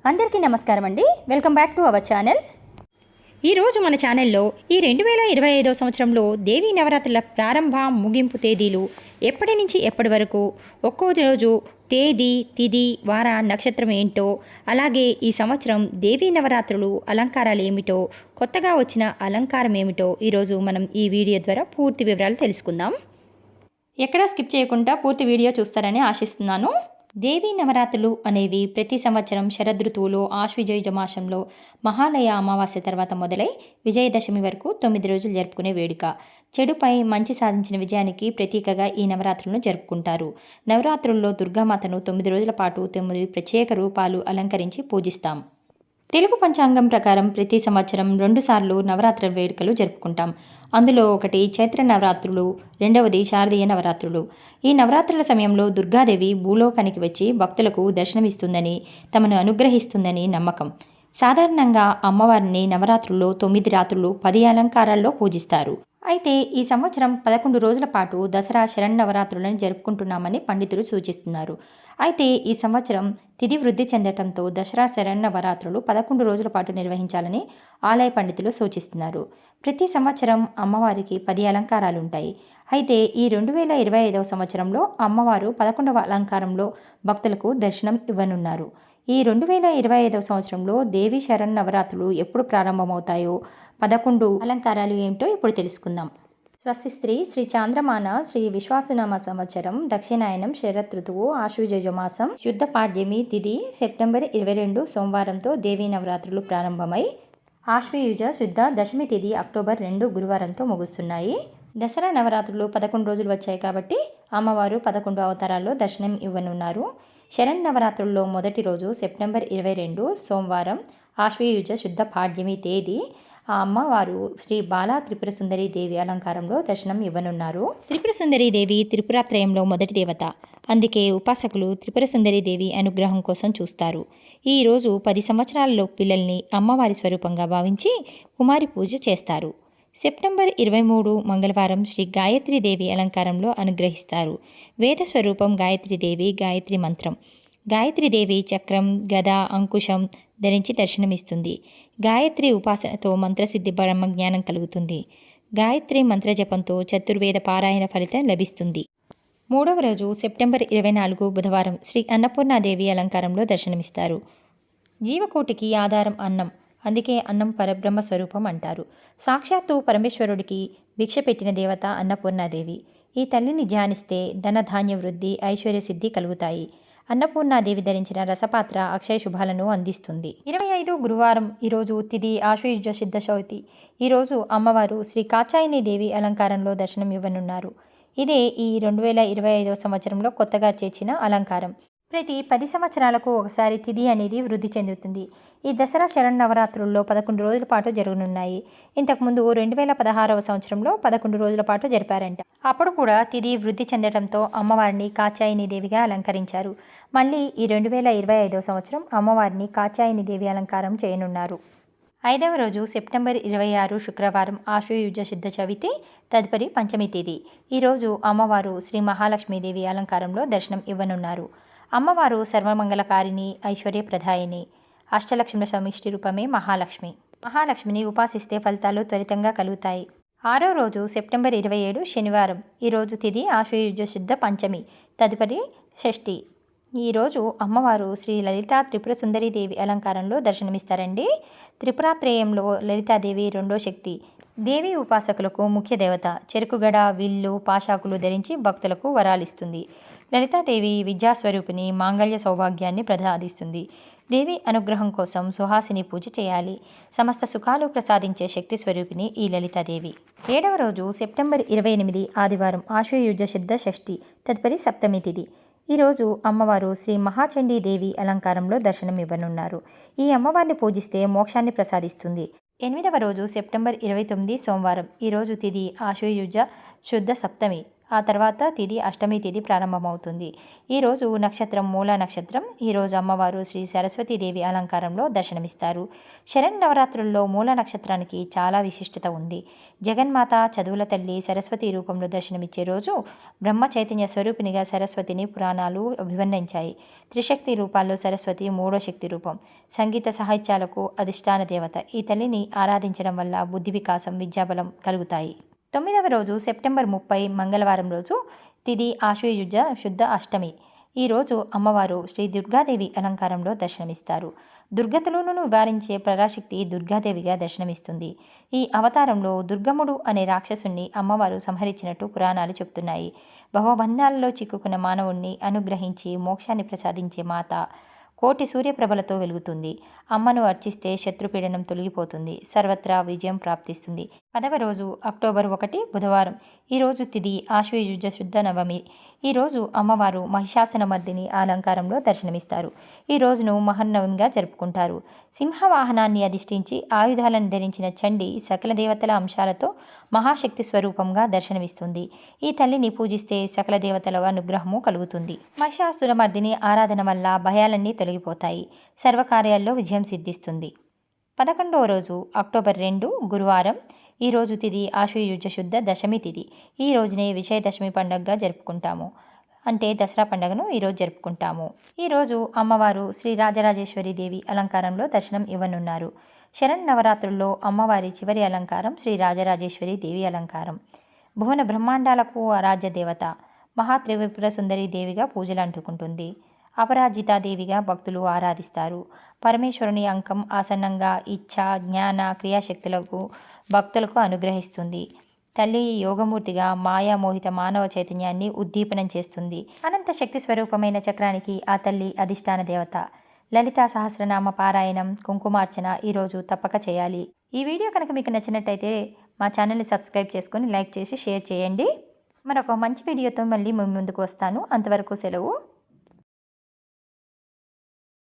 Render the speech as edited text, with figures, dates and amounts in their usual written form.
అందరికీ నమస్కారం అండి. Welcome back to our channel. ఈరోజు మన ఛానల్లో ఈ 2025 సంవత్సరంలో దేవీ నవరాత్రుల ప్రారంభ ముగింపు తేదీలు ఎప్పటి నుంచి ఎప్పటి వరకు, ఒక్కో రోజు తేదీ, తిథి, వార, నక్షత్రం ఏంటో, అలాగే ఈ సంవత్సరం దేవీ నవరాత్రులు అలంకారాలు ఏమిటో, కొత్తగా వచ్చిన అలంకారం ఏమిటో ఈరోజు మనం ఈ వీడియో ద్వారా పూర్తి వివరాలు తెలుసుకుందాం. ఎక్కడా స్కిప్ చేయకుండా పూర్తి వీడియో చూస్తారని ఆశిస్తున్నాను. దేవీ నవరాత్రులు అనేవి ప్రతి సంవత్సరం శరదృతువులో ఆశ్వయుజ మాసంలో మహాలయ అమావాస్య తర్వాత మొదలై విజయదశమి వరకు 9 రోజులు జరుపుకునే వేడుక. చెడుపై మంచి సాధించిన విజయానికి ప్రతీకగా ఈ నవరాత్రులను జరుపుకుంటారు. నవరాత్రుల్లో దుర్గామాతను 9 రోజుల పాటు 9 ప్రత్యేక రూపాలు అలంకరించి పూజిస్తాం. తెలుగు పంచాంగం ప్రకారం ప్రతి సంవత్సరం 2 సార్లు నవరాత్రి వేడుకలు జరుపుకుంటాం. అందులో ఒకటి చైత్ర నవరాత్రులు, రెండవది శారదీయ నవరాత్రులు. ఈ నవరాత్రుల సమయంలో దుర్గాదేవి భూలోకానికి వచ్చి భక్తులకు దర్శనమిస్తుందని, తమను అనుగ్రహిస్తుందని నమ్మకం. సాధారణంగా అమ్మవారిని నవరాత్రుల్లో 9 రాత్రులు 10 అలంకారాల్లో పూజిస్తారు. అయితే ఈ సంవత్సరం 11 రోజుల పాటు దసరా శరన్నవరాత్రులను జరుపుకుంటున్నామని పండితులు సూచిస్తున్నారు. అయితే ఈ సంవత్సరం తిథి వృద్ధి చెందటంతో దసరా శరన్నవరాత్రులు 11 రోజుల పాటు నిర్వహించాలని ఆలయ పండితులు సూచిస్తున్నారు. ప్రతి సంవత్సరం అమ్మవారికి 10 అలంకారాలు ఉంటాయి. అయితే ఈ 2025 సంవత్సరంలో అమ్మవారు 11వ అలంకారంలో భక్తులకు దర్శనం ఇవ్వనున్నారు. ఈ 2025 సంవత్సరంలో దేవీ శరన్నవరాత్రులు ఎప్పుడు ప్రారంభమవుతాయో, 11 అలంకారాలు ఏమిటో ఇప్పుడు తెలుసుకుందాం. స్వస్తి శ్రీ చాంద్రమాన శ్రీ విశ్వాసునామ సంవత్సరం దక్షిణాయనం శరదృతువు ఆశ్వయుజ మాసం శుద్ధ పాడ్యమి తిథి సెప్టెంబర్ 22 సోమవారంతో దేవీ నవరాత్రులు ప్రారంభమై ఆశ్వయుజ శుద్ధ దశమి తిథి అక్టోబర్ 2 గురువారంతో ముగుస్తున్నాయి. దసరా నవరాత్రులు 11 రోజులు వచ్చాయి కాబట్టి అమ్మవారు 11 అవతారాల్లో దర్శనం ఇవ్వనున్నారు. శరన్నవరాత్రుల్లో మొదటి రోజు సెప్టెంబర్ 22 సోమవారం ఆశ్వయుజ శుద్ధ పాడ్యమి తేదీ ఆ అమ్మవారు శ్రీ బాలా త్రిపుర సుందరి దేవి అలంకారంలో దర్శనం ఇవ్వనున్నారు. త్రిపుర సుందరి దేవి త్రిపురాత్రయంలో మొదటి దేవత. అందుకే ఉపాసకులు త్రిపుర సుందరి దేవి అనుగ్రహం కోసం చూస్తారు. ఈ రోజు 10 సంవత్సరాలలో పిల్లల్ని అమ్మవారి స్వరూపంగా భావించి కుమారి పూజ చేస్తారు. సెప్టెంబర్ 23 మంగళవారం శ్రీ గాయత్రీదేవి అలంకారంలో అనుగ్రహిస్తారు. వేద స్వరూపం గాయత్రీదేవి గాయత్రి మంత్రం. గాయత్రీదేవి చక్రం, గద, అంకుశం ధరించి దర్శనమిస్తుంది. గాయత్రి ఉపాసనతో మంత్రసిద్ధి బ్రహ్మజ్ఞానం కలుగుతుంది. గాయత్రి మంత్రజపంతో చతుర్వేద పారాయణ ఫలితం లభిస్తుంది. మూడవ రోజు సెప్టెంబర్ 24 బుధవారం శ్రీ అన్నపూర్ణాదేవి అలంకారంలో దర్శనమిస్తారు. జీవకోటికి ఆధారం అన్నం. అందుకే అన్నం పరబ్రహ్మ స్వరూపం అంటారు. సాక్షాత్తు పరమేశ్వరుడికి భిక్ష పెట్టిన దేవత అన్నపూర్ణాదేవి. ఈ తల్లిని ధ్యానిస్తే ధనధాన్య వృద్ధి, ఐశ్వర్య సిద్ధి కలుగుతాయి. అన్నపూర్ణాదేవి ధరించిన రసపాత్ర అక్షయ శుభాలను అందిస్తుంది. 25 గురువారం ఈరోజు తిథి ఆశ్వయుజ సిద్ధ చవితి. ఈరోజు అమ్మవారు శ్రీ కాచాయిని దేవి అలంకారంలో దర్శనం ఇవ్వనున్నారు. ఇదే ఈ 2025 సంవత్సరంలో కొత్తగా చేర్చిన అలంకారం. ప్రతి 10 సంవత్సరాలకు ఒకసారి తిథి అనేది వృద్ధి చెందుతుంది. ఈ దసరా శరన్నవరాత్రుల్లో 11 రోజుల పాటు జరగనున్నాయి. ఇంతకుముందు 2016 సంవత్సరంలో 11 రోజుల పాటు జరిపారంట. అప్పుడు కూడా తిథి వృద్ధి చెందడంతో అమ్మవారిని కాచాయిని దేవిగా అలంకరించారు. మళ్ళీ ఈ 2025 సంవత్సరం అమ్మవారిని కాచాయిని దేవి అలంకారం చేయనున్నారు. 5వ రోజు సెప్టెంబర్ 26 శుక్రవారం ఆశ్వయుజ శుద్ధ చవితి, తదుపరి పంచమి తేదీ. ఈరోజు అమ్మవారు శ్రీ మహాలక్ష్మీదేవి అలంకారంలో దర్శనం ఇవ్వనున్నారు. అమ్మవారు సర్వమంగళకారిణి, ఐశ్వర్యప్రదాయిని. అష్టలక్ష్ముల సమిష్టి రూపమే మహాలక్ష్మి. మహాలక్ష్మిని ఉపాసిస్తే ఫలితాలు త్వరితంగా కలుగుతాయి. 6వ రోజు సెప్టెంబర్ 27 శనివారం. ఈరోజు తిథి ఆశ్వయుజ శుద్ధ పంచమి, తదుపరి షష్ఠి. ఈరోజు అమ్మవారు శ్రీ లలితా త్రిపుర సుందరి దేవి అలంకారంలో దర్శనమిస్తారండి. త్రిపురాత్రయంలో లలితాదేవి రెండో శక్తి. దేవి ఉపాసకులకు ముఖ్య దేవత. చెరుకుగడ, విల్లు, పాశాకులు ధరించి భక్తులకు వరాలిస్తుంది. లలితాదేవి విద్యాస్వరూపిణి, మాంగళ్య సౌభాగ్యాన్ని ప్రసాదిస్తుంది. దేవి అనుగ్రహం కోసం సుహాసిని పూజ చేయాలి. సమస్త సుఖాలు ప్రసాదించే శక్తి స్వరూపిణి ఈ లలితాదేవి. 7వ రోజు సెప్టెంబర్ 28 ఆదివారం ఆశ్వయుజ శుద్ధ షష్ఠి, తదుపరి సప్తమి తిథి. ఈరోజు అమ్మవారు శ్రీ మహాచండీ దేవి అలంకారంలో దర్శనం ఇవ్వనున్నారు. ఈ అమ్మవారిని పూజిస్తే మోక్షాన్ని ప్రసాదిస్తుంది. 8వ రోజు సెప్టెంబర్ 29 సోమవారం. ఈరోజు తిథి ఆశ్వయుజ శుద్ధ సప్తమి, ఆ తర్వాత తిథి అష్టమి తిథి ప్రారంభమవుతుంది. ఈరోజు నక్షత్రం మూల నక్షత్రం. ఈరోజు అమ్మవారు శ్రీ సరస్వతీదేవి అలంకారంలో దర్శనమిస్తారు. శరన్నవరాత్రుల్లో మూల నక్షత్రానికి చాలా విశిష్టత ఉంది. జగన్మాత చదువుల తల్లి సరస్వతి రూపంలో దర్శనమిచ్చే రోజు. బ్రహ్మ చైతన్య స్వరూపిణిగా సరస్వతిని పురాణాలు అభివర్ణించాయి. త్రిశక్తి రూపాల్లో సరస్వతి మూడో శక్తి రూపం. సంగీత సాహిత్యాలకు అధిష్టాన దేవత. ఈ తల్లిని ఆరాధించడం వల్ల బుద్ధి వికాసం, విద్యాబలం కలుగుతాయి. 9వ రోజు సెప్టెంబర్ 30 మంగళవారం రోజు. తిథి ఆశ్వయుజ శుద్ధ అష్టమి. ఈరోజు అమ్మవారు శ్రీ దుర్గాదేవి అలంకారంలో దర్శనమిస్తారు. దుర్గతులను నివారించే పరాశక్తి దుర్గాదేవిగా దర్శనమిస్తుంది. ఈ అవతారంలో దుర్గముడు అనే రాక్షసుణ్ణి అమ్మవారు సంహరించినట్టు పురాణాలు చెప్తున్నాయి. భవబంధాలలో చిక్కుకున్న మానవుణ్ణి అనుగ్రహించి మోక్షాన్ని ప్రసాదించే మాత. కోటి సూర్యప్రభలతో వెలుగుతుంది. అమ్మను అర్చిస్తే శత్రుపీడనం తొలగిపోతుంది. సర్వత్రా విజయం ప్రాప్తిస్తుంది. 10వ రోజు అక్టోబర్ 1 బుధవారం. ఈరోజు తిథి ఆశ్వయుజ శుద్ధ నవమి. ఈరోజు అమ్మవారు మహిషాసునమర్దిని అలంకారంలో దర్శనమిస్తారు. ఈ రోజును మహర్నవమిగా జరుపుకుంటారు. సింహవాహనాన్ని అధిష్ఠించి ఆయుధాలను ధరించిన చండి సకల దేవతల అంశాలతో మహాశక్తి స్వరూపంగా దర్శనమిస్తుంది. ఈ తల్లిని పూజిస్తే సకల దేవతల అనుగ్రహము కలుగుతుంది. మహిషాసురమర్దిని ఆరాధన వల్ల భయాలన్నీ తొలగిపోతాయి. సర్వకార్యాల్లో విజయం సిద్ధిస్తుంది. 11వ రోజు అక్టోబర్ 2 గురువారం. ఈరోజు తిథి ఆశ్వయుజ శుద్ధ దశమి తిథి. ఈ రోజునే విజయదశమి పండుగగా జరుపుకుంటాము. అంటే దసరా పండుగను ఈరోజు జరుపుకుంటాము. ఈరోజు అమ్మవారు శ్రీ రాజరాజేశ్వరి దేవి అలంకారంలో దర్శనం ఇవ్వనున్నారు. శరన్నవరాత్రుల్లో అమ్మవారి చివరి అలంకారం శ్రీ రాజరాజేశ్వరి దేవి అలంకారం. భువన బ్రహ్మాండాలకు ఆరాధ్య దేవత. మహాత్రిపుర సుందరి దేవిగా పూజలు అందుకుంటుంది. అపరాజితాదేవిగా భక్తులు ఆరాధిస్తారు. పరమేశ్వరుని అంకం ఆసన్నంగా ఇచ్ఛ, జ్ఞాన, క్రియాశక్తులకు భక్తులకు అనుగ్రహిస్తుంది. తల్లి యోగమూర్తిగా మాయామోహిత మానవ చైతన్యాన్ని ఉద్దీపనం చేస్తుంది. అనంత శక్తి స్వరూపమైన చక్రానికి ఆ తల్లి అధిష్టాన దేవత. లలితా సహస్రనామ పారాయణం, కుంకుమార్చన ఈరోజు తప్పక చేయాలి. ఈ వీడియో కనుక మీకు నచ్చినట్టయితే మా ఛానల్ని సబ్స్క్రైబ్ చేసుకొని లైక్ చేసి షేర్ చేయండి. మరొక మంచి వీడియోతో మళ్ళీ ముందుకు వస్తాను. అంతవరకు సెలవు.